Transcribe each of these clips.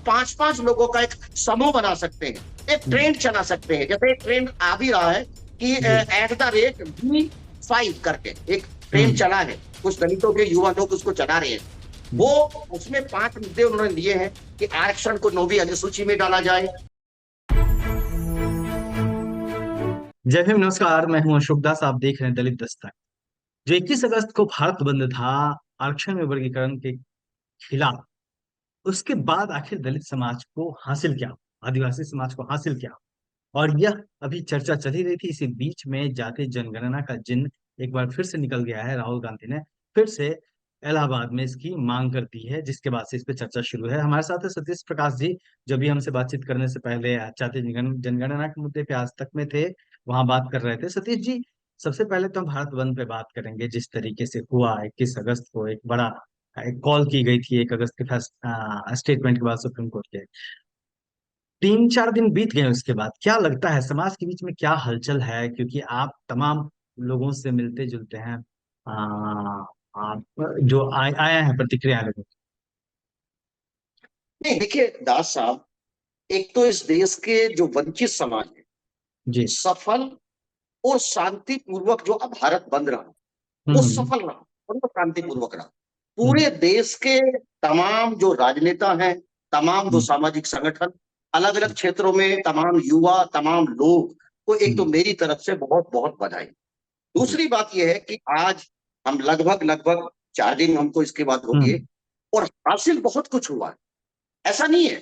पांच पांच लोगों का एक समूह बना सकते हैं, एक ट्रेंड चला सकते हैं। जैसे एक ट्रेंड आ भी रहा है कि जी। @B5 करके एक ट्रेंड हम्म। चला है, कुछ दलितों के युवा लोग उसको चला रहे हैं। वो हम्म। उसमें 5 मुद्दे उन्होंने लिए हैं कि आरक्षण को 9वीं अनुसूची में डाला जाए। जय भीम, नमस्कार। मैं हूं अशोक दास। आप देख रहे हैं दलित दस्तक। जो 21 अगस्त को भारत बंद था आरक्षण में वर्गीकरण के खिलाफ, उसके बाद आखिर दलित समाज को हासिल क्या, आदिवासी समाज को हासिल क्या। और यह अभी चर्चा चल ही रही थी। इसी बीच में जातीय जनगणना का जिन एक बार फिर से निकल गया है। राहुल गांधी ने फिर से इलाहाबाद में इसकी मांग कर दी है, जिसके बाद से इस पे चर्चा शुरू है। हमारे साथ है सतीश प्रकाश जी, जो भी हमसे बातचीत करने से पहले जातीय जनगणना के मुद्दे पे आज तक में थे, वहां बात कर रहे थे। सतीश जी, सबसे पहले तो हम भारत बंद पे बात करेंगे। जिस तरीके से हुआ 21 अगस्त को, एक बड़ा एक कॉल की गई थी 1 अगस्त के स्टेटमेंट के बाद सुप्रीम कोर्ट के। 3 4 दिन बीत गए, उसके बाद क्या लगता है समाज के बीच में क्या हलचल है? क्योंकि आप तमाम लोगों से मिलते जुलते हैं। आप जो आया है प्रतिक्रिया लोगों की। नहीं, देखिए दास साहब, एक तो इस देश के जो वंचित समाज है, जी। सफल और शांतिपूर्वक जो अब भारत बंद रहा, वो हम्म। सफल रहा और वो शांतिपूर्वक रहा। हम्म। पूरे देश के तमाम जो राजनेता हैं, तमाम जो हम्म। सामाजिक संगठन, अलग अलग क्षेत्रों में तमाम युवा, तमाम लोग को एक तो हम्म। मेरी तरफ से बहुत बहुत बधाई। जी। दूसरी बात यह है कि आज हम लगभग लगभग 4 दिन हमको इसके बाद हो गए हम्म। और हासिल बहुत कुछ हुआ है। ऐसा नहीं है,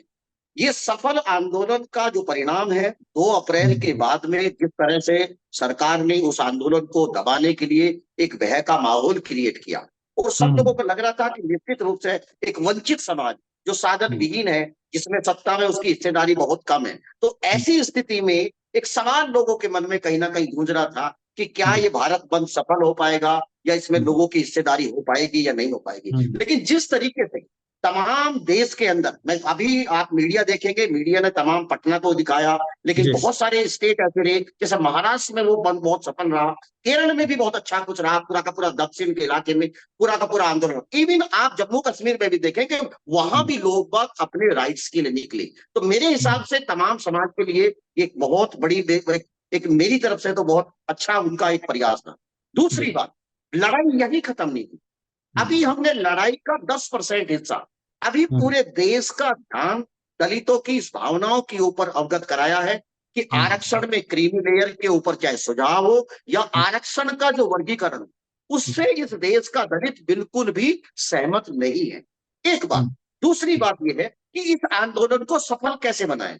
ये सफल आंदोलन का जो परिणाम है, 2 अप्रैल के हम्म। बाद में जिस तरह से सरकार ने उस आंदोलन को दबाने के लिए एक भय का माहौल क्रिएट किया, और सब हम्म। लोगों को लग रहा था कि निश्चित रूप से एक वंचित समाज जो साधन हम्म। विहीन है, जिसमें सत्ता में उसकी हिस्सेदारी बहुत कम है, तो हम्म। ऐसी स्थिति में एक सवाल लोगों के मन में कहीं ना कहीं गूंज रहा था कि क्या हम्म। ये भारत बंद सफल हो पाएगा, या इसमें हम्म। लोगों की हिस्सेदारी हो पाएगी या नहीं हो पाएगी। हम्म। लेकिन जिस तरीके से तमाम देश के अंदर, मैं अभी आप मीडिया देखेंगे, मीडिया ने तमाम पटना को दिखाया, लेकिन जी। बहुत सारे स्टेट ऐसे रहे, जैसे महाराष्ट्र में वो बंद बहुत सफल रहा, केरल में भी बहुत अच्छा कुछ रहा, पूरा का पूरा दक्षिण के इलाके में पूरा का पूरा आंदोलन। इवन आप जम्मू कश्मीर में भी देखेंगे, वहां हम्म। भी लोग बाग अपने राइट्स के लिए निकले। तो मेरे हिसाब हम्म। से तमाम समाज के लिए एक बहुत बड़ी एक मेरी तरफ से तो बहुत अच्छा उनका एक प्रयास था। जी। दूसरी बात, लड़ाई यही खत्म नहीं हुई। हम्म। अभी हमने लड़ाई का 10% हिस्सा, अभी हम्म। पूरे देश का ध्यान दलितों की इस भावनाओं के ऊपर अवगत कराया है कि हम्म। आरक्षण में क्रीमी लेयर के ऊपर चाहे सुझाव हो या आरक्षण का जो वर्गीकरण हो, उससे इस देश का दलित बिल्कुल भी सहमत नहीं है। एक बात। हम्म। दूसरी बात यह है कि इस आंदोलन को सफल कैसे बनाएं।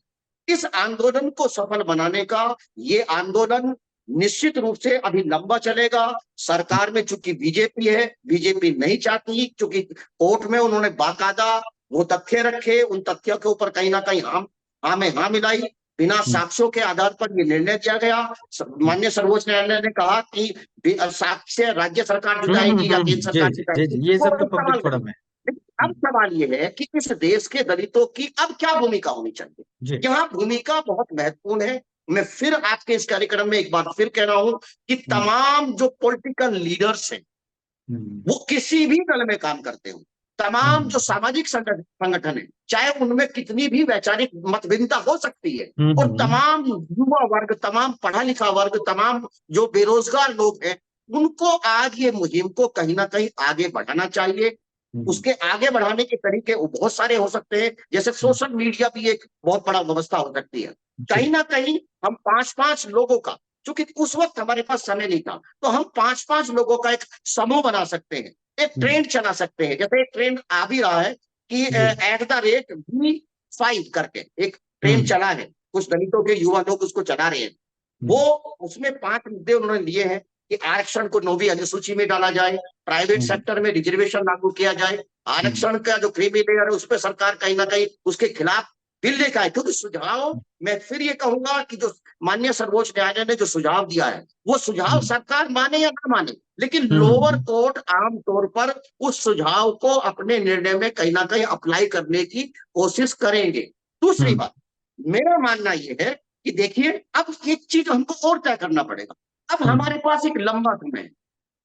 इस आंदोलन को सफल बनाने का ये आंदोलन निश्चित रूप से अभी लंबा चलेगा। सरकार में चूंकि बीजेपी है, बीजेपी नहीं चाहती, चूंकि कोर्ट में उन्होंने बाकायदा वो तथ्य रखे, उन तथ्यों के ऊपर कहीं ना कहीं हाँ में हाँ मिलाई, बिना हम्म। साक्ष्यों के आधार पर ये निर्णय किया गया। माननीय सर्वोच्च न्यायालय ने कहा कि साक्ष्य राज्य सरकार जुटाएगी या केंद्र जी सरकार जी जी जुटाएगी, जी, ये वो सब तो अलग पब्लिक सवाल रही। फोरम है। लेकिन अब हम्म। सवाल ये है कि इस देश के दलितों की अब क्या भूमिका होनी चाहिए। जी। यहाँ भूमिका बहुत महत्वपूर्ण है। मैं फिर आपके इस कार्यक्रम में एक बार फिर कह रहा हूं कि हम्म। तमाम जो पॉलिटिकल लीडर्स हैं, हम्म। वो किसी भी दल में काम करते हो, तमाम जो हम्म। सामाजिक संगठन है, चाहे उनमें कितनी भी वैचारिक मतभिन्नता हो सकती है, हम्म। और तमाम युवा वर्ग, तमाम पढ़ा लिखा वर्ग, तमाम जो बेरोजगार लोग हैं, उनको आज ये मुहिम को कहीं ना कहीं आगे बढ़ाना चाहिए। हम्म। उसके आगे बढ़ाने के तरीके बहुत सारे हो सकते हैं, जैसे हम्म। सोशल मीडिया भी एक बहुत बड़ा व्यवस्था हो सकती है। कहीं जी। ना कहीं हम पांच पांच लोगों का, क्योंकि उस वक्त हमारे पास समय नहीं था, तो हम पांच पांच लोगों का एक समूह बना सकते हैं, एक हम्म। ट्रेंड चला सकते हैं। जैसे एक ट्रेंड आ भी रहा है कि जी। @B5 करके एक ट्रेंड हम्म। चला है, कुछ दलितों के युवा लोग उसको चला रहे हैं। वो हम्म। उसमें 5 मुद्दे उन्होंने लिए हैं कि आरक्षण को 9वीं अनुसूची में डाला जाए, प्राइवेट हम्म। सेक्टर में रिजर्वेशन लागू किया जाए, हम्म। आरक्षण का जो क्रीमी लेयर है उस पर सरकार कहीं ना कहीं उसके खिलाफ बिल लेकर आए। क्योंकि सुझाव, मैं फिर ये कहूंगा कि जो माननीय सर्वोच्च न्यायालय ने जो सुझाव दिया है, वो सुझाव हम्म। सरकार माने या ना माने, लेकिन लोअर हम्म। कोर्ट आमतौर पर उस सुझाव को अपने निर्णय में कहीं ना कहीं अप्लाई करने की कोशिश करेंगे। दूसरी हम्म। बात, मेरा मानना यह है कि देखिए, अब एक चीज हमको और तय करना पड़ेगा। अब हम्म। हमारे पास एक लंबा समय है।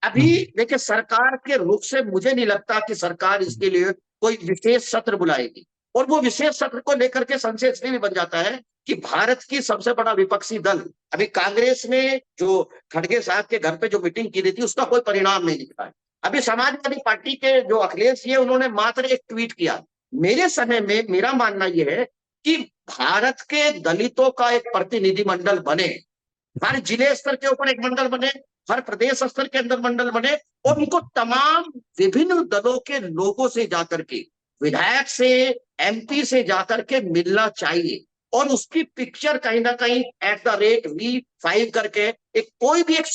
अभी हम्म। देखिए, सरकार के रुख से मुझे नहीं लगता कि सरकार इसके लिए कोई विशेष सत्र बुलाएगी। और वो विशेष सत्र को लेकर के संशय इसलिए भी बन जाता है कि भारत की सबसे बड़ा विपक्षी दल, अभी कांग्रेस ने जो खड़गे साहब के घर पे जो मीटिंग की थी उसका कोई परिणाम नहीं निकला है। अभी समाजवादी पार्टी के जो अखिलेश जी उन्होंने मात्र एक ट्वीट किया। मेरे समय में मेरा मानना यह है कि भारत के दलितों का एक प्रतिनिधिमंडल बने, हर जिले स्तर के ऊपर एक मंडल बने, हर प्रदेश स्तर के अंदर मंडल बने, और उनको तमाम विभिन्न दलों के लोगों से जाकर के, विधायक से, एमपी से जाकर के मिलना चाहिए, और उसकी पिक्चर कहीं ना कहीं @V5 करके एक कोई भी एक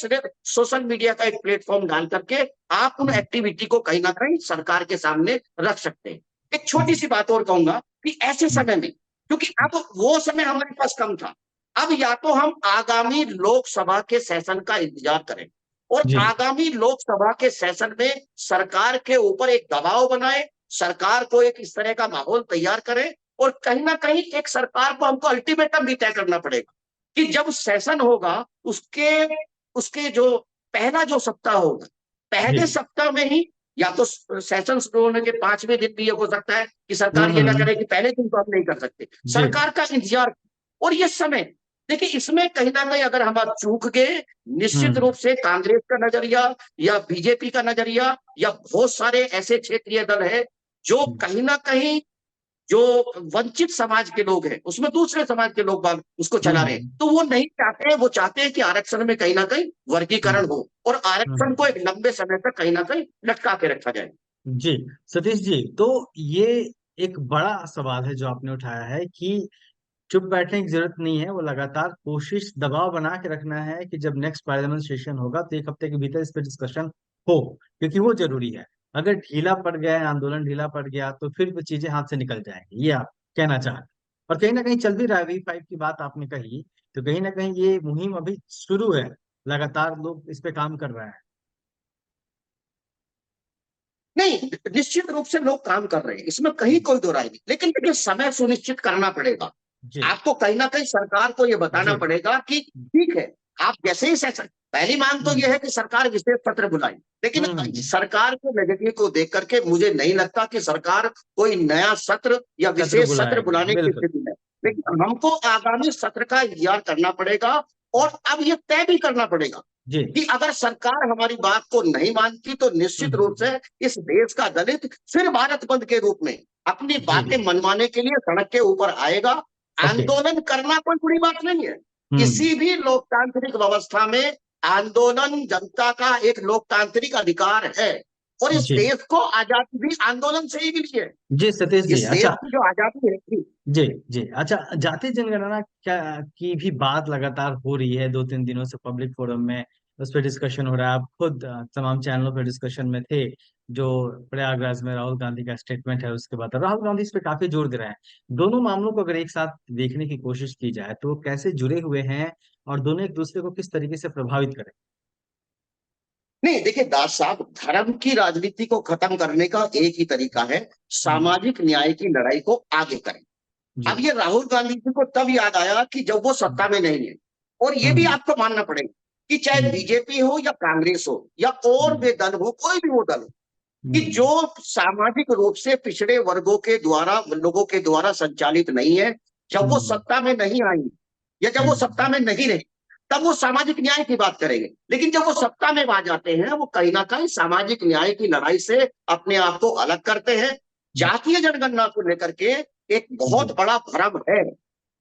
सोशल मीडिया का एक प्लेटफॉर्म डाल करके आप उन एक्टिविटी को कहीं ना कहीं सरकार के सामने रख सकते हैं। एक छोटी सी बात और कहूंगा कि ऐसे समय में, क्योंकि अब वो समय हमारे पास कम था, अब या तो हम आगामी लोकसभा के सेशन का इंतजार करें और जी आगामी लोकसभा के सेशन में सरकार के ऊपर एक दबाव बनाए, सरकार को एक इस तरह का माहौल तैयार करें, और कहीं ना कहीं एक सरकार को हमको अल्टीमेटम भी तय करना पड़ेगा कि जब सेशन होगा उसके उसके जो पहला जो सप्ताह होगा, जी। पहले सप्ताह में ही या तो सेशन शुरू होने के 5वें दिन भी ये हो सकता है कि सरकार ये ना हम्म। करे कि पहले दिन तो हम नहीं कर सकते, जी सरकार का इंतजार। और ये समय, देखिए इसमें कहीं ना कहीं अगर हम चूक गए, निश्चित हम्म रूप से कांग्रेस का नजरिया या बीजेपी का नजरिया या बहुत सारे ऐसे क्षेत्रीय दल है जो कहीं ना कहीं जो वंचित समाज के लोग हैं उसमें दूसरे समाज के लोग बाग उसको चला रहे हैं, हम्म तो वो नहीं चाहते हैं, वो चाहते हैं कि आरक्षण में कहीं ना कहीं वर्गीकरण हम्म हो और आरक्षण हम्म। को एक लंबे समय तक कहीं ना कहीं लटका के रखा जाए। जी सतीश जी, तो ये एक बड़ा सवाल है जो आपने उठाया है कि चुप बैठने की जरूरत नहीं है, वो लगातार कोशिश दबाव बना के रखना है कि जब नेक्स्ट पार्लियामेंट सेशन होगा तो 1 हफ्ते के भीतर इस पर डिस्कशन हो, क्योंकि वो जरूरी है। अगर ढीला पड़ गया है, आंदोलन ढीला पड़ गया तो फिर वो चीजें हाथ से निकल जाएंगी, ये आप कहना चाह रहे हैं। और कहीं ना कहीं चल भी रहा है, V5 की बात आपने कही, तो कहीं ना कहीं ये मुहिम अभी शुरू है, लगातार लोग इस पे काम कर रहे हैं। नहीं, निश्चित रूप से लोग काम कर रहे हैं, इसमें कहीं कोई दो राय नहीं, लेकिन देखिए समय सुनिश्चित करना पड़ेगा। जी आपको कहीं ना कहीं सरकार को यह बताना जी। पड़ेगा कि ठीक है, आप जैसे ही सेशन, पहली मांग तो यह हम्म है कि सरकार विशेष सत्र बुलाए, लेकिन हम्म। सरकार के नजरिए को देख करके मुझे नहीं लगता कि सरकार कोई नया सत्र या सत्र विशेष सत्र बुलाएगी, बुलाने की बिल्कुल। स्थिति में है। लेकिन हमको आगामी सत्र का इंतजार करना पड़ेगा, और अब यह तय भी करना पड़ेगा जी कि अगर सरकार हमारी बात को नहीं मानती तो निश्चित रूप हम्म। से इस देश का दलित फिर भारत बंद के रूप में अपनी जी बातें मनवाने के लिए सड़क के ऊपर आएगा। ओके। आंदोलन करना कोई बुरी बात नहीं है, हम्म। किसी भी लोकतांत्रिक व्यवस्था में आंदोलन जनता का एक लोकतांत्रिक अधिकार है, और इस जी देश को आजादी भी आंदोलन से ही मिली है। जी सतीश जी, इस देश अच्छा। की जो आजादी है। जी जी, अच्छा, जातीय जनगणना क्या की भी बात लगातार हो रही है, 2-3 दिनों से पब्लिक फोरम में उस पर डिस्कशन हो रहा है। आप खुद तमाम चैनलों पर डिस्कशन में थे। जो प्रयागराज में राहुल गांधी का स्टेटमेंट है उसके बाद राहुल गांधी इस पे काफी जोर दे रहे हैं। दोनों मामलों को अगर एक साथ देखने की कोशिश की जाए तो वो कैसे जुड़े हुए हैं और दोनों एक दूसरे को किस तरीके से प्रभावित करें। नहीं, देखिए दास साहब, धर्म की राजनीति को खत्म करने का एक ही तरीका है, हम्म। सामाजिक न्याय की लड़ाई को आगे करें। जी अब ये राहुल गांधी जी को तब याद आया कि जब वो सत्ता में नहीं है, और ये भी हम्म आपको मानना पड़ेगा कि चाहे हम्म बीजेपी हो या कांग्रेस हो या और हम्म वे दल हो, कोई भी वो दल हो, कि हम्म जो सामाजिक रूप से पिछड़े वर्गों के द्वारा, लोगों के द्वारा संचालित नहीं है, जब वो हम्म सत्ता में नहीं आई या जब वो सत्ता हम्म, में नहीं रहे, तब वो सामाजिक न्याय की बात करेंगे। लेकिन जब वो सत्ता में आ जाते हैं, वो कहीं ना कहीं सामाजिक न्याय की लड़ाई से अपने आप को अलग करते हैं। जातीय जनगणना को लेकर के एक जी बहुत बड़ा भ्रम है। हम्म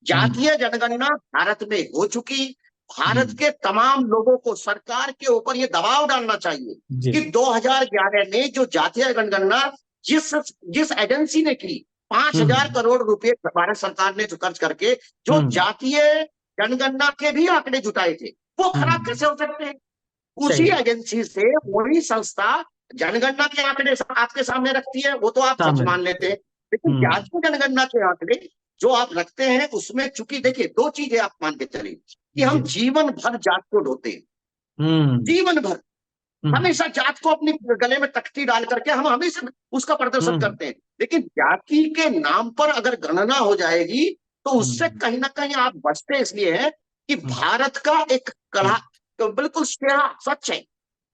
जातीय जनगणना भारत में हो चुकी, भारत हम्म। के तमाम लोगों को सरकार के ऊपर यह दबाव डालना चाहिए जी कि 2011 में जो जातीय जनगणना जिस जिस एजेंसी ने की, 5,000 करोड़ रुपए भारत सरकार ने जो खर्च करके जो हम्म जातीय जनगणना के भी आंकड़े जुटाए थे, वो खराब हम्म। कैसे हो सकते हैं? सही उसी बात। एजेंसी से वही संस्था जनगणना के आंकड़े आपके सामने रखती है, वो तो आप सच सामने मान रखते लेते हैं। हैं। लेकिन हम्म जातीय जनगणना के आंकड़े जो आप रखते हैं उसमें, चूंकि देखिए दो चीजें आप मान के चलिए कि जी हम जीवन भर जात को ढोते हैं, हम्म जीवन भर हम्म हमेशा जात को अपने गले में तख्ती डाल करके हम हमेशा उसका प्रदर्शन हम्म करते हैं। लेकिन जाति के नाम पर अगर गणना हो जाएगी तो उससे हम्म कहीं ना कहीं आप बचते इसलिए हैं कि हम्म भारत का एक कला, हम्म तो बिल्कुल सच है,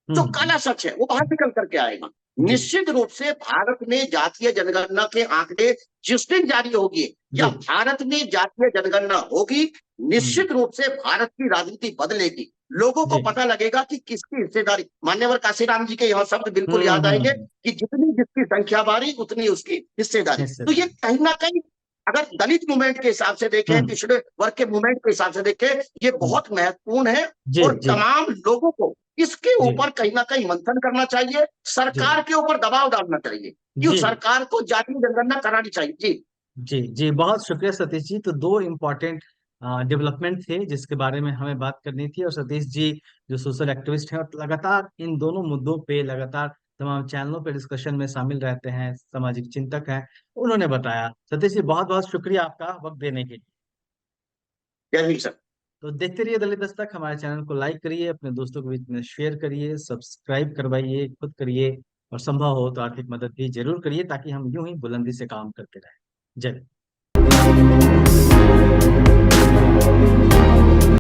जो हम्म काला सच है वो बाहर निकल करके आएगा। जी निश्चित रूप से भारत में जातीय जनगणना के आंकड़े जिस दिन जारी होगी या जी। भारत में जातीय जनगणना होगी, हम्म। निश्चित रूप से भारत की राजनीति बदलेगी। लोगों को जी। पता लगेगा कि किसकी हिस्सेदारी, मान्यवर काशीराम जी के यहाँ शब्द बिल्कुल याद आएंगे हम्म। कि जितनी जिसकी संख्या बारी उतनी उसकी हिस्सेदारी। तो ये हिस्सेदारी। कहीं ना कहीं अगर दलित मूवमेंट के हिसाब से देखें, हम्म। पिछड़े वर्ग के मूवमेंट के हिसाब से देखें, ये हम्म। बहुत महत्वपूर्ण है। जी और जी तमाम लोगों को इसके जी ऊपर कहीं ना कहीं मंथन करना चाहिए, जी सरकार के ऊपर दबाव डालना चाहिए कि जी सरकार को जातीय जनगणना करानी चाहिए। जी। जी जी। बहुत शुक्रिया सतीश जी। तो दो इम्पोर्टेंट डेवलपमेंट थे जिसके बारे में हमें बात करनी थी, और सतीश जी जो सोशल एक्टिविस्ट हैं और लगातार इन दोनों मुद्दों पे लगातार तमाम चैनलों पे डिस्कशन में शामिल रहते हैं, सामाजिक चिंतक हैं, उन्होंने बताया। सतीश जी बहुत बहुत शुक्रिया आपका वक्त देने के लिए। जय हिंद सर। तो देखते रहिए दलित दस्तक। हमारे चैनल को लाइक करिए, अपने दोस्तों के बीच में शेयर करिए, सब्सक्राइब करवाइए, खुद करिए, और संभव हो तो आर्थिक मदद भी जरूर करिए, ताकि हम यूं ही बुलंदी से काम करते रहें। जय हिंद।